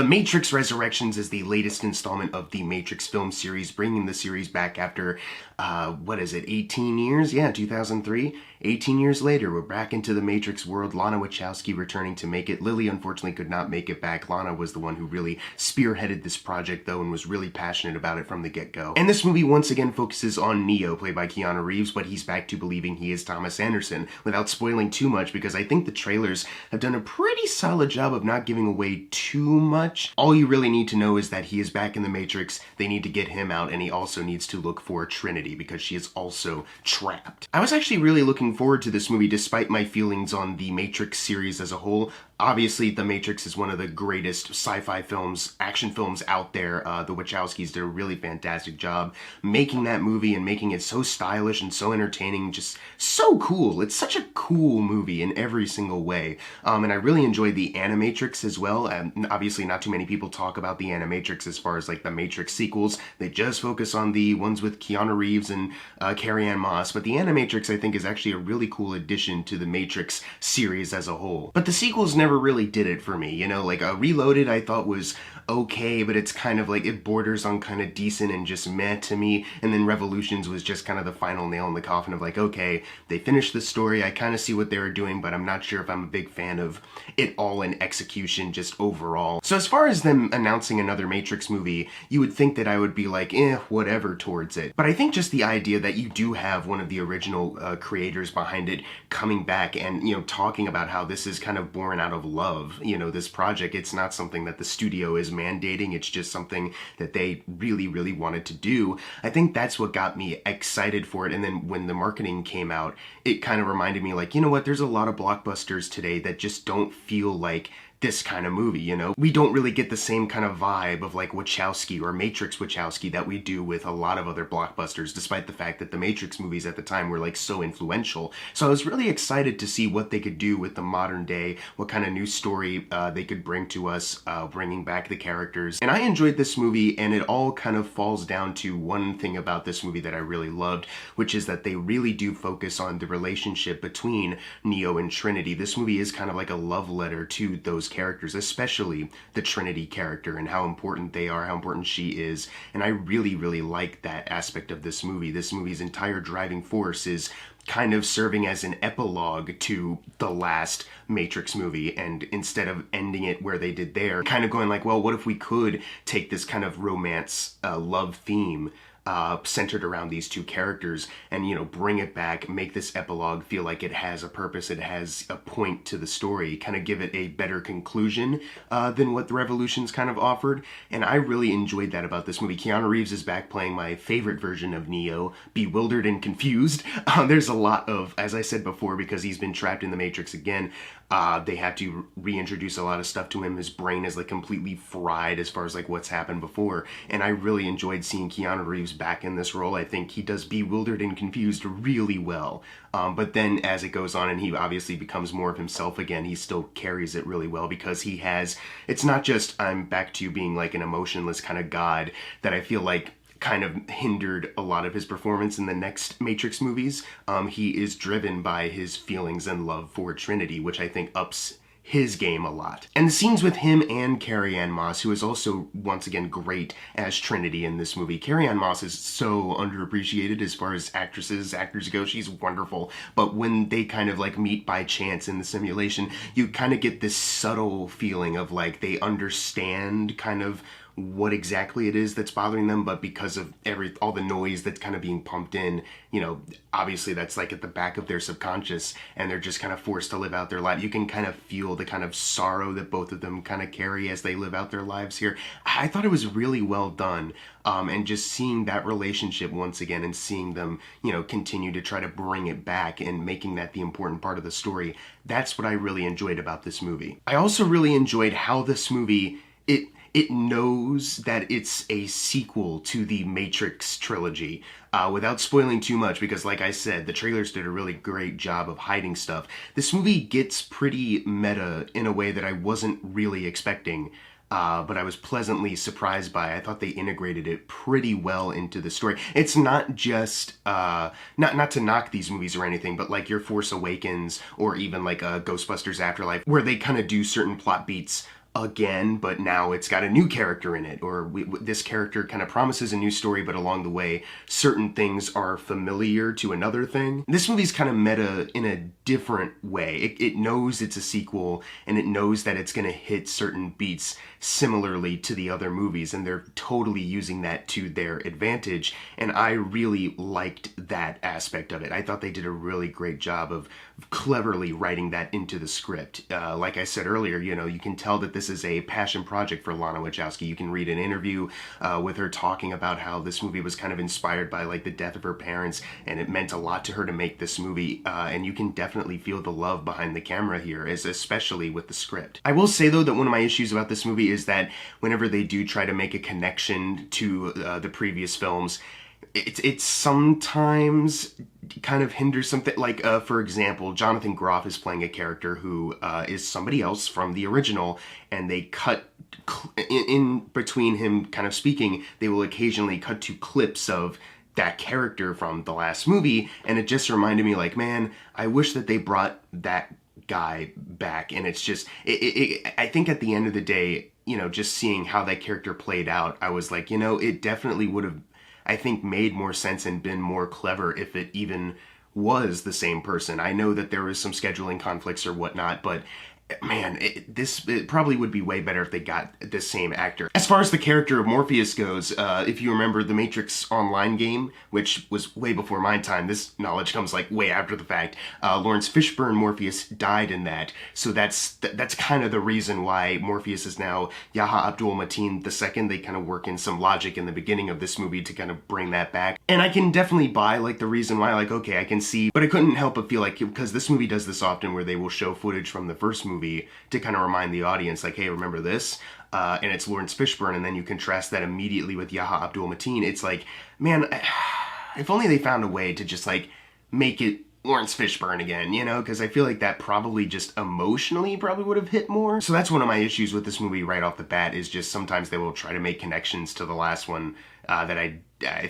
The Matrix Resurrections is the latest installment of the Matrix film series, bringing the series back after, 18 years? Yeah, 2003. 18 years later, we're back into the Matrix world. Lana Wachowski returning to make it. Lily, unfortunately, could not make it back. Lana was the one who really spearheaded this project, though, and was really passionate about it from the get-go. And this movie once again focuses on Neo, played by Keanu Reeves, but he's back to believing he is Thomas Anderson, without spoiling too much, because I think the trailers have done a pretty solid job of not giving away too much. All you really need to know is that he is back in the Matrix, they need to get him out, and he also needs to look for Trinity, because she is also trapped. I was actually really looking forward to this movie despite my feelings on the Matrix series as a whole. Obviously, The Matrix is one of the greatest sci-fi films, action films out there. The Wachowskis did a really fantastic job making that movie and making it so stylish and so entertaining, just so cool. It's such a cool movie in every single way. And I really enjoyed the Animatrix as well. Obviously, not too many people talk about the Animatrix as far as like the Matrix sequels. They just focus on the ones with Keanu Reeves and Carrie-Anne Moss. But the Animatrix, I think, is actually a really cool addition to the Matrix series as a whole. But the sequels never really did it for me, you know, like Reloaded I thought was okay, but it's kind of like, it borders on kind of decent and just meh to me, and then Revolutions was just kind of the final nail in the coffin of like, okay, they finished the story, I kind of see what they were doing, but I'm not sure if I'm a big fan of it all in execution just overall. So as far as them announcing another Matrix movie, you would think that I would be like, whatever towards it. But I think just the idea that you do have one of the original creators behind it coming back and, you know, talking about how this is kind of born out of love, you know, this project, it's not something that the studio is mandating, it's just something that they really wanted to do. I think that's what got me excited for it. And then when the marketing came out, it kind of reminded me like, you know what, there's a lot of blockbusters today that just don't feel like this kind of movie, you know? We don't really get the same kind of vibe of like Wachowski or Matrix Wachowski that we do with a lot of other blockbusters, despite the fact that the Matrix movies at the time were like so influential. So I was really excited to see what they could do with the modern day, what kind of new story they could bring to us, bringing back the characters. And I enjoyed this movie, and it all kind of falls down to one thing about this movie that I really loved, which is that they really do focus on the relationship between Neo and Trinity. This movie is kind of like a love letter to those characters, especially the Trinity character and how important they are, how important she is. And I really like that aspect of this movie. This movie's entire driving force is kind of serving as an epilogue to the last Matrix movie, and instead of ending it where they did there, kind of going like, well, what if we could take this kind of romance, love theme centered around these two characters and, you know, bring it back, make this epilogue feel like it has a purpose, it has a point to the story, kind of give it a better conclusion than what the Revolutions kind of offered. And I really enjoyed that about this movie. Keanu Reeves is back playing my favorite version of Neo, bewildered and confused. There's a lot of, as I said before, because he's been trapped in the Matrix again, they had to reintroduce a lot of stuff to him. His brain is like completely fried as far as like what's happened before. And I really enjoyed seeing Keanu Reeves back in this role. I think he does bewildered and confused really well. But then as it goes on and he obviously becomes more of himself again, he still carries it really well, because he has, it's not just I'm back to being like an emotionless kind of god that I feel like kind of hindered a lot of his performance in the next Matrix movies. He is driven by his feelings and love for Trinity, which I think ups his game a lot. And the scenes with him and Carrie-Anne Moss, who is also, once again, great as Trinity in this movie. Carrie-Anne Moss is so underappreciated as far as actors go. She's wonderful. But when they kind of like meet by chance in the simulation, you kind of get this subtle feeling of like they understand kind of what exactly it is that's bothering them, but because of all the noise that's kind of being pumped in, you know, obviously that's like at the back of their subconscious, and they're just kind of forced to live out their life. You can kind of feel the kind of sorrow that both of them kind of carry as they live out their lives here. I thought it was really well done, and just seeing that relationship once again and seeing them, you know, continue to try to bring it back and making that the important part of the story, that's what I really enjoyed about this movie. I also really enjoyed how this movie, it knows that it's a sequel to the Matrix trilogy, without spoiling too much, because like I said, the trailers did a really great job of hiding stuff. This movie gets pretty meta in a way that I wasn't really expecting. but I was pleasantly surprised by. I thought they integrated it pretty well into the story. It's not just, not to knock these movies or anything, but like your Force Awakens or even like Ghostbusters Afterlife, where they kind of do certain plot beats again, but now it's got a new character in it, or this character kind of promises a new story, but along the way, certain things are familiar to another thing. This movie's kind of meta in a different way. It knows it's a sequel, and it knows that it's going to hit certain beats similarly to the other movies, and they're totally using that to their advantage, and I really liked that aspect of it. I thought they did a really great job of cleverly writing that into the script. Like I said earlier, you know, you can tell that this is a passion project for Lana Wachowski. You can read an interview with her talking about how this movie was kind of inspired by like the death of her parents, and it meant a lot to her to make this movie, and you can definitely feel the love behind the camera here, especially with the script. I will say though that one of my issues about this movie is that whenever they do try to make a connection to the previous films, it sometimes kind of hinders something. Like, for example, Jonathan Groff is playing a character who is somebody else from the original, and they cut in between him kind of speaking, they will occasionally cut to clips of that character from the last movie, and it just reminded me, like, man, I wish that they brought that guy back. And it's just, I think at the end of the day, you know, just seeing how that character played out, I was like, you know, it definitely would have, I think, made more sense and been more clever if it even was the same person. I know that there was some scheduling conflicts or whatnot, but man, it probably would be way better if they got the same actor. As far as the character of Morpheus goes, if you remember the Matrix Online game, which was way before my time, this knowledge comes like way after the fact, Lawrence Fishburne Morpheus died in that, so that's kind of the reason why Morpheus is now Yahya Abdul-Mateen II. They kind of work in some logic in the beginning of this movie to kind of bring that back. And I can definitely buy like the reason why, like, okay, I can see, but I couldn't help but feel like, because this movie does this often where they will show footage from the first movie to kind of remind the audience, like, hey, remember this? And it's Lawrence Fishburne, and then you contrast that immediately with Yahya Abdul-Mateen. It's like, man, if only they found a way to just, like, make it Lawrence Fishburne again, you know? Because I feel like that probably just emotionally probably would have hit more. So that's one of my issues with this movie right off the bat, is just sometimes they will try to make connections to the last one that I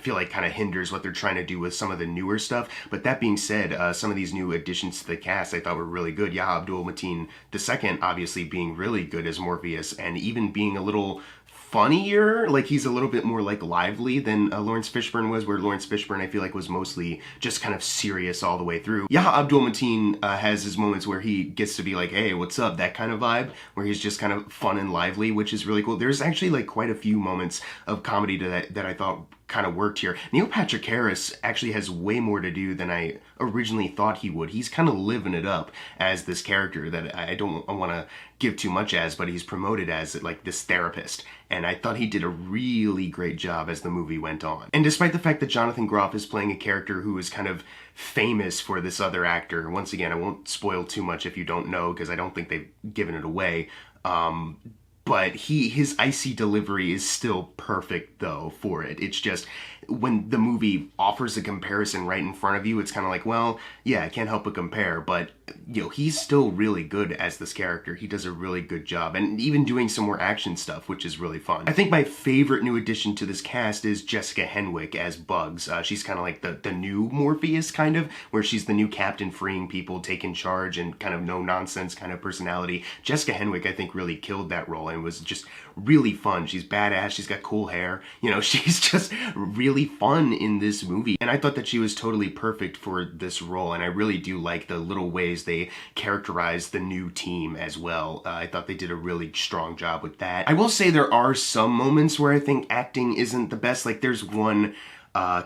feel like kind of hinders what they're trying to do with some of the newer stuff. But that being said, some of these new additions to the cast I thought were really good. Yahya Abdul-Mateen II obviously being really good as Morpheus, and even being a little funnier, like he's a little bit more like lively than Lawrence Fishburne was, where Lawrence Fishburne I feel like was mostly just kind of serious all the way through. Yahya Abdul-Mateen has his moments where he gets to be like, hey, what's up, that kind of vibe, where he's just kind of fun and lively, which is really cool. There's actually like quite a few moments of comedy that I thought kind of worked here. Neil Patrick Harris actually has way more to do than I originally thought he would. He's kind of living it up as this character that I don't want to give too much as, but he's promoted as like this therapist, and I thought he did a really great job as the movie went on. And despite the fact that Jonathan Groff is playing a character who is kind of famous for this other actor, once again, I won't spoil too much if you don't know, because I don't think they've given it away, but his icy delivery is still perfect though for it. It's just, when the movie offers a comparison right in front of you, it's kind of like, well, yeah, I can't help but compare, but you know, he's still really good as this character. He does a really good job, and even doing some more action stuff, which is really fun. I think my favorite new addition to this cast is Jessica Henwick as Bugs. She's kind of like the new Morpheus, kind of, where she's the new captain freeing people, taking charge, and kind of no-nonsense kind of personality. Jessica Henwick, I think, really killed that role and was just really fun. She's badass, she's got cool hair, you know, she's just really fun in this movie. And I thought that she was totally perfect for this role, and I really do like the little ways they characterize the new team as well. I thought they did a really strong job with that. I will say there are some moments where I think acting isn't the best. Like there's one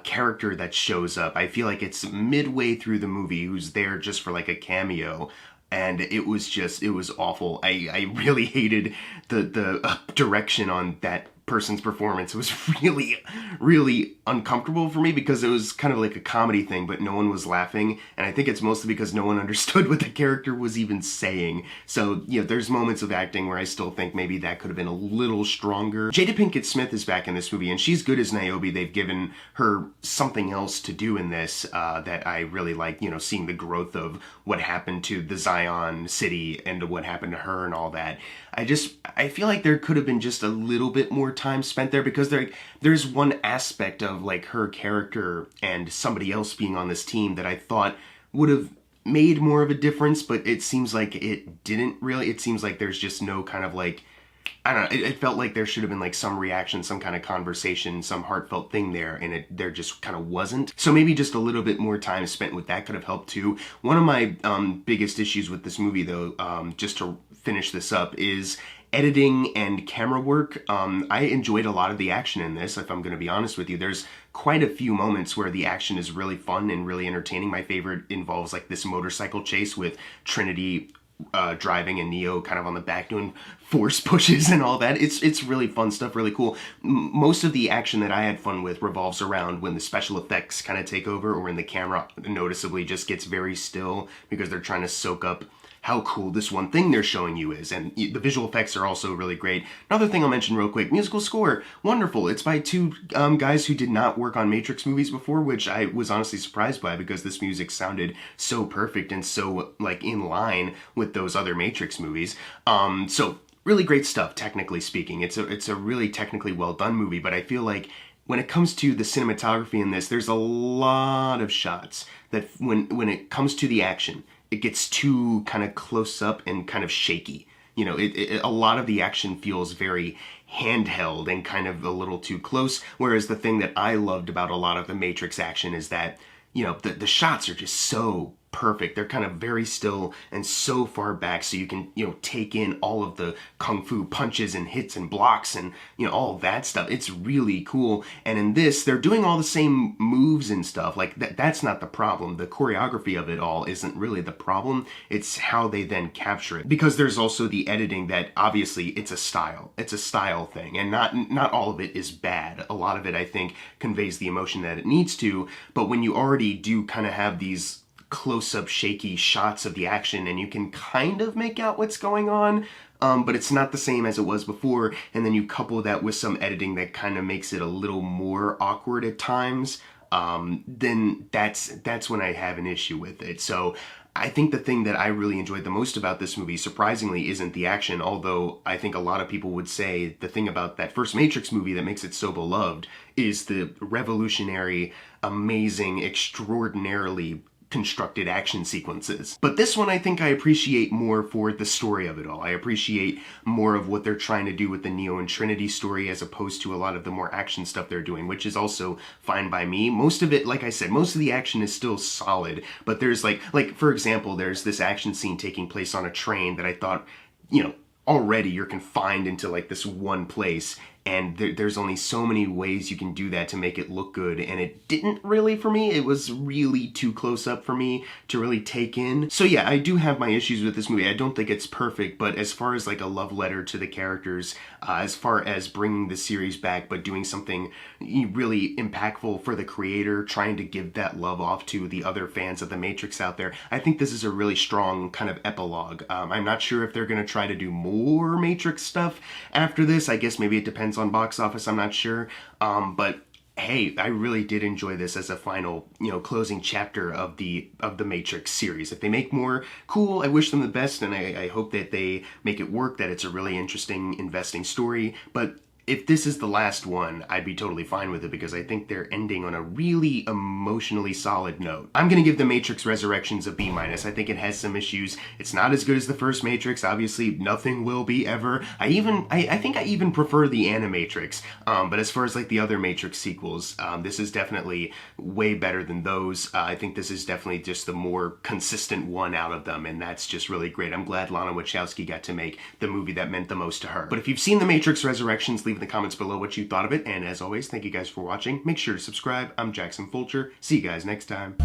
character that shows up, I feel like it's midway through the movie, who's there just for like a cameo, and it was awful. I really hated the direction on that person's performance. It was really uncomfortable for me, because it was kind of like a comedy thing, but no one was laughing, and I think it's mostly because no one understood what the character was even saying. So, you know, there's moments of acting where I still think maybe that could have been a little stronger. Jada Pinkett Smith is back in this movie, and she's good as Niobe. They've given her something else to do in this that I really like, you know, seeing the growth of what happened to the Zion city and what happened to her and all that. I feel like there could have been just a little bit more time spent there, because there's one aspect of like her character and somebody else being on this team that I thought would have made more of a difference, but it seems like it didn't really. It seems like there's just no kind of like I don't know, it felt like there should have been like some reaction, some kind of conversation, some heartfelt thing there, and there just kind of wasn't. So maybe just a little bit more time spent with that could have helped too. One of my biggest issues with this movie though, just to finish this up, is editing and camera work. I enjoyed a lot of the action in this, if I'm going to be honest with you. There's quite a few moments where the action is really fun and really entertaining. My favorite involves like this motorcycle chase with Trinity driving and Neo kind of on the back doing force pushes and all that. It's really fun stuff, really cool. Most of the action that I had fun with revolves around when the special effects kind of take over, or when the camera noticeably just gets very still because they're trying to soak up how cool this one thing they're showing you is. And the visual effects are also really great. Another thing I'll mention real quick, musical score, wonderful. It's by two guys who did not work on Matrix movies before, which I was honestly surprised by because this music sounded so perfect and so like in line with those other Matrix movies. So really great stuff, technically speaking. It's a really technically well done movie, but I feel like when it comes to the cinematography in this, there's a lot of shots that when it comes to the action, it gets too kind of close up and kind of shaky. You know, a lot of the action feels very handheld and kind of a little too close. Whereas the thing that I loved about a lot of the Matrix action is that, you know, the shots are just so perfect. They're kind of very still and so far back so you can, you know, take in all of the kung fu punches and hits and blocks and, you know, all that stuff. It's really cool. And in this, they're doing all the same moves and stuff. Like that's not the problem. The choreography of it all isn't really the problem. It's how they then capture it. Because there's also the editing that obviously it's a style. It's a style thing, and not all of it is bad. A lot of it, I think, conveys the emotion that it needs to. But when you already do kind of have these close-up shaky shots of the action and you can kind of make out what's going on, but it's not the same as it was before, and then you couple that with some editing that kind of makes it a little more awkward at times, then that's when I have an issue with it. So I think the thing that I really enjoyed the most about this movie, surprisingly, isn't the action, although I think a lot of people would say the thing about that first Matrix movie that makes it so beloved is the revolutionary, amazing, extraordinarily constructed action sequences. But this one I think I appreciate more for the story of it all. I appreciate more of what they're trying to do with the Neo and Trinity story as opposed to a lot of the more action stuff they're doing, which is also fine by me. Most of it, like I said, most of the action is still solid, but there's like for example, there's this action scene taking place on a train that I thought, you know, already you're confined into like this one place, and there's only so many ways you can do that to make it look good, and it didn't really for me. It was really too close up for me to really take in. So yeah, I do have my issues with this movie. I don't think it's perfect, but as far as like a love letter to the characters, as far as bringing the series back but doing something really impactful for the creator, trying to give that love off to the other fans of the Matrix out there, I think this is a really strong kind of epilogue. I'm not sure if they're going to try to do more Matrix stuff after this. I guess maybe it depends on box office, I'm not sure, but hey, I really did enjoy this as a final, you know, closing chapter of the Matrix series. If they make more, cool, I wish them the best, and I hope that they make it work, that it's a really interesting, investing story. But if this is the last one, I'd be totally fine with it because I think they're ending on a really emotionally solid note. I'm gonna give The Matrix Resurrections a B-. I think it has some issues. It's not as good as the first Matrix. Obviously, nothing will be ever. I think I even prefer the Animatrix. But as far as like the other Matrix sequels, this is definitely way better than those. I think this is definitely just the more consistent one out of them, and that's just really great. I'm glad Lana Wachowski got to make the movie that meant the most to her. But if you've seen The Matrix Resurrections, leave in the comments below what you thought of it, and as always, thank you guys for watching. Make sure to subscribe. I'm Jackson Fulcher. See you guys next time.